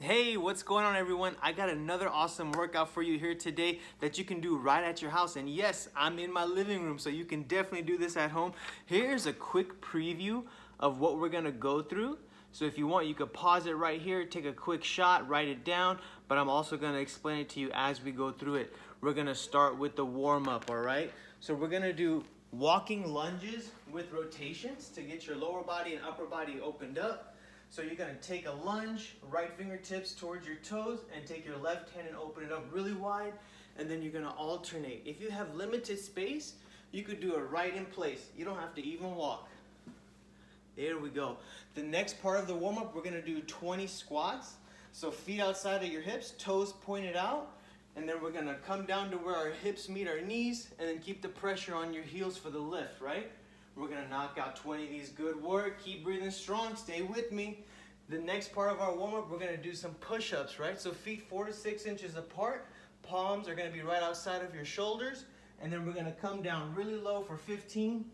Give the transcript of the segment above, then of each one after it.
Hey, what's going on everyone? I got another awesome workout for you here today that you can do right at your house. And yes, I'm in my living room, so you can definitely do this at home. Here's a quick preview of what we're gonna go through. So if you want, you could pause it right here, take a quick shot, write it down, but I'm also gonna explain it to you as we go through it. We're gonna start with the warm up, all right? So we're gonna do walking lunges with rotations to get your lower body and upper body opened up. So you're gonna take a lunge, right fingertips towards your toes, and take your left hand and open it up really wide, and then you're gonna alternate. If you have limited space, you could do it right in place. You don't have to even walk. There we go. The next part of the warm-up, we're gonna do 20 squats. So feet outside of your hips, toes pointed out, and then we're gonna come down to where our hips meet our knees, and then keep the pressure on your heels for the lift, right? We're gonna knock out 20 of these. Good work. Keep breathing strong. Stay with me. The next part of our warm-up, we're gonna do some push-ups, right? So feet 4 to 6 inches apart. Palms are gonna be right outside of your shoulders. And then we're gonna come down really low for 15.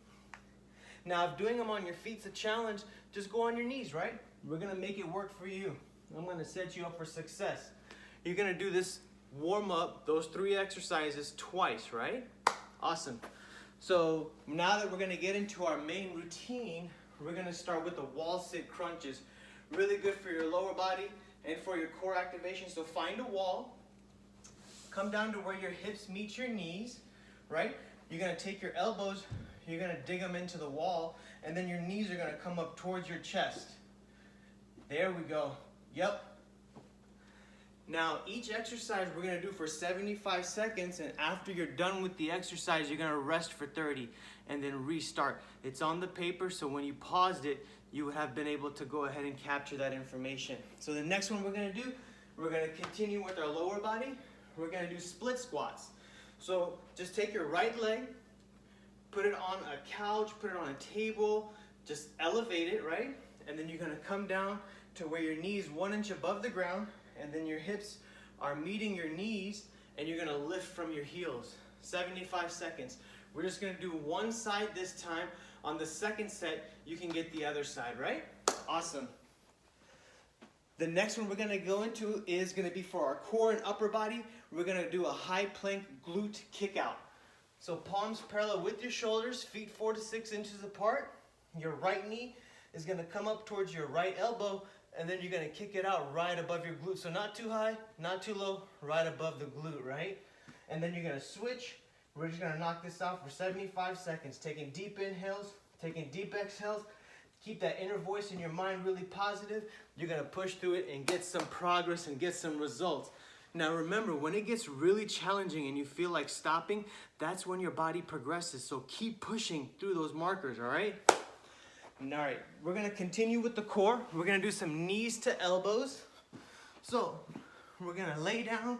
Now, if doing them on your feet's a challenge, just go on your knees, right? We're gonna make it work for you. I'm gonna set you up for success. You're gonna do this warm-up, those 3 exercises twice, right? Awesome. So now that we're gonna get into our main routine, we're gonna start with the wall sit crunches. Really good for your lower body and for your core activation. So find a wall, come down to where your hips meet your knees, right? You're gonna take your elbows, you're gonna dig them into the wall, and then your knees are gonna come up towards your chest. There we go. Yep. Now, each exercise we're gonna do for 75 seconds, and after you're done with the exercise, you're gonna rest for 30 and then restart. It's on the paper, so when you paused it, you would have been able to go ahead and capture that information. So the next one we're gonna do, we're gonna continue with our lower body. We're gonna do split squats. So just take your right leg, put it on a couch, put it on a table, just elevate it, right? And then you're gonna come down to where your knees 1 inch above the ground, and then your hips are meeting your knees, and you're gonna lift from your heels. 75 seconds. We're just gonna do one side this time. On the second set, you can get the other side, right? Awesome. The next one we're gonna go into is gonna be for our core and upper body. We're gonna do a high plank glute kick out. So palms parallel with your shoulders, feet 4 to 6 inches apart. Your right knee is gonna come up towards your right elbow, and then you're gonna kick it out right above your glute. So not too high, not too low, right above the glute, right? And then you're gonna switch. We're just gonna knock this out for 75 seconds. Taking deep inhales, taking deep exhales. Keep that inner voice in your mind really positive. You're gonna push through it and get some progress and get some results. Now remember, when it gets really challenging and you feel like stopping, that's when your body progresses. So keep pushing through those markers, all right? All right, we're gonna continue with the core. We're gonna do some knees to elbows. So we're gonna lay down.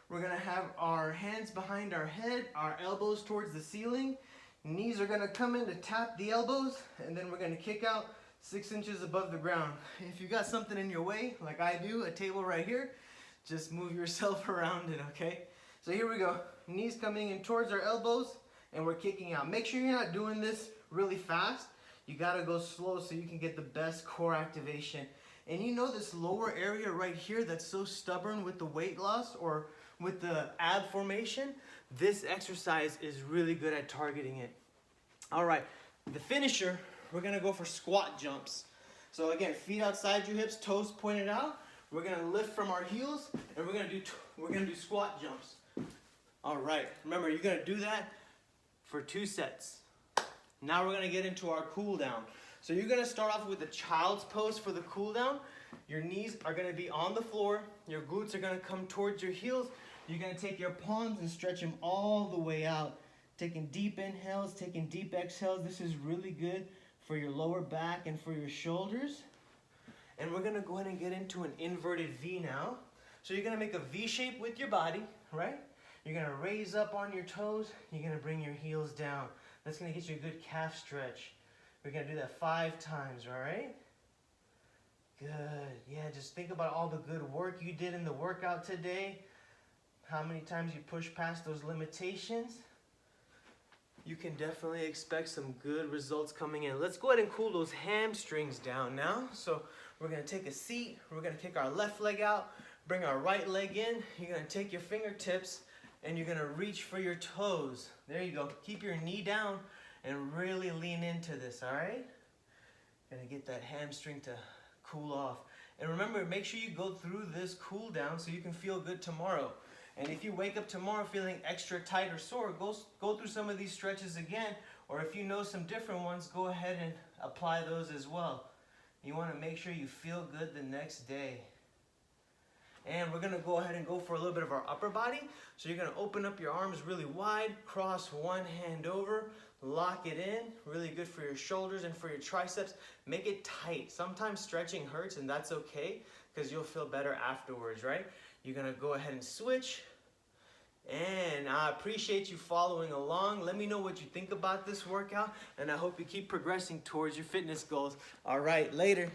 We're gonna have our hands behind our head, our elbows towards the ceiling. Knees are gonna come in to tap the elbows, and then we're gonna kick out 6 inches above the ground. If you got something in your way, like I do, a table right here, just move yourself around it, okay? So here we go. Knees coming in towards our elbows, and we're kicking out. Make sure you're not doing this really fast. You gotta go slow so you can get the best core activation. And you know this lower area right here that's so stubborn with the weight loss or with the ab formation, this exercise is really good at targeting it. All right, the finisher, we're gonna go for squat jumps. So again, feet outside your hips, toes pointed out. We're gonna lift from our heels, and we're gonna do squat jumps. All right, remember, you're gonna do that for 2 sets. Now we're gonna get into our cool down. So you're gonna start off with the child's pose for the cool down. Your knees are gonna be on the floor. Your glutes are gonna come towards your heels. You're gonna take your palms and stretch them all the way out. Taking deep inhales, taking deep exhales. This is really good for your lower back and for your shoulders. And we're gonna go ahead and get into an inverted V now. So you're gonna make a V shape with your body, right? You're gonna raise up on your toes. You're gonna bring your heels down. That's gonna get you a good calf stretch. We're gonna do that 5 times, all right? Good, yeah, just think about all the good work you did in the workout today. How many times you pushed past those limitations. You can definitely expect some good results coming in. Let's go ahead and cool those hamstrings down now. So We're gonna take a seat. We're gonna kick our left leg out, bring our right leg in. You're gonna take your fingertips and you're gonna reach for your toes. There you go. Keep your knee down and really lean into this, all right? Gonna get that hamstring to cool off. And remember, make sure you go through this cool down so you can feel good tomorrow. And if you wake up tomorrow feeling extra tight or sore, go through some of these stretches again, or if you know some different ones, go ahead and apply those as well. You wanna make sure you feel good the next day. And we're gonna go ahead and go for a little bit of our upper body. So you're gonna open up your arms really wide, cross one hand over, lock it in, really good for your shoulders and for your triceps. Make it tight. Sometimes stretching hurts and that's okay because you'll feel better afterwards, right? You're gonna go ahead and switch. And I appreciate you following along. Let me know what you think about this workout and I hope you keep progressing towards your fitness goals. All right, later.